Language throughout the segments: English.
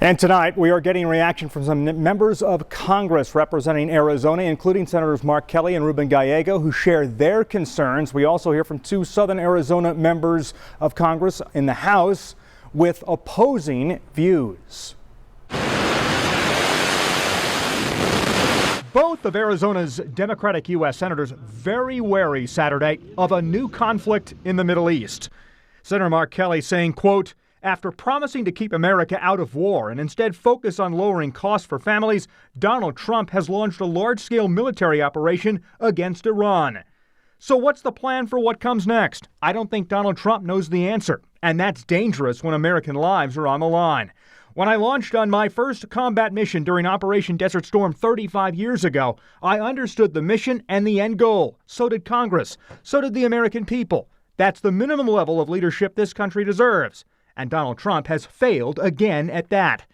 And tonight, we are getting reaction from some members of Congress representing Arizona, including Senators Mark Kelly and Ruben Gallego, who share their concerns. We also hear from two Southern Arizona members of Congress in the House with opposing views. Both of Arizona's Democratic U.S. senators very wary Saturday of a new conflict in the Middle East. Senator Mark Kelly saying, quote, "After promising to keep America out of war and instead focus on lowering costs for families, Donald Trump has launched a large-scale military operation against Iran. So what's the plan for what comes next? I don't think Donald Trump knows the answer, and that's dangerous when American lives are on the line. When I launched on my first combat mission during Operation Desert Storm 35 years ago, I understood the mission and the end goal. So did Congress. So did the American people. That's the minimum level of leadership this country deserves. And Donald Trump has failed again at that.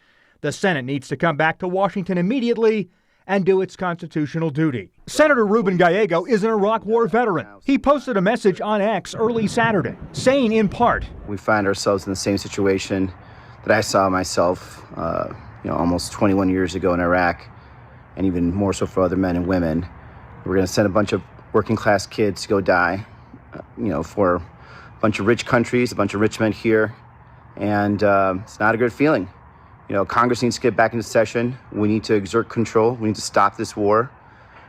The Senate needs to come back to Washington immediately and do its constitutional duty." Senator Ruben Gallego is an Iraq War veteran. He posted a message on X early Saturday, saying in part, "We find ourselves in the same situation that I saw myself, almost 21 years ago in Iraq, and even more so for other men and women. We're going to send a bunch of working class kids to go die, for a bunch of rich countries, a bunch of rich men here. And it's not a good feeling. Congress needs to get back into session. We need to exert control. We need to stop this war.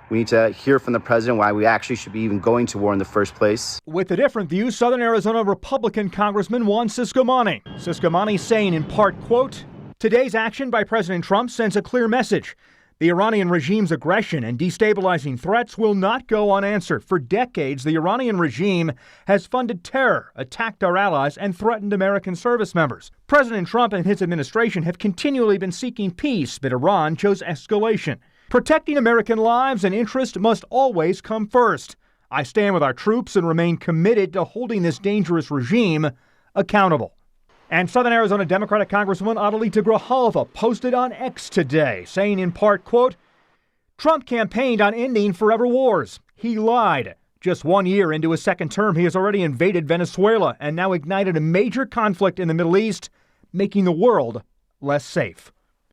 We need to hear from the president why we actually should be even going to war in the first place." With a different view, Southern Arizona Republican Congressman Ciscomani. Ciscomani saying in part, quote, "Today's action by President Trump sends a clear message. The Iranian regime's aggression and destabilizing threats will not go unanswered. For decades, the Iranian regime has funded terror, attacked our allies, and threatened American service members. President Trump and his administration have continually been seeking peace, but Iran chose escalation. Protecting American lives and interests must always come first. I stand with our troops and remain committed to holding this dangerous regime accountable." And Southern Arizona Democratic Congresswoman Grijalva posted on X today, saying in part, quote, "Trump campaigned on ending forever wars. He lied. Just 1 year into his second term, he has already invaded Venezuela and now ignited a major conflict in the Middle East, making the world less safe."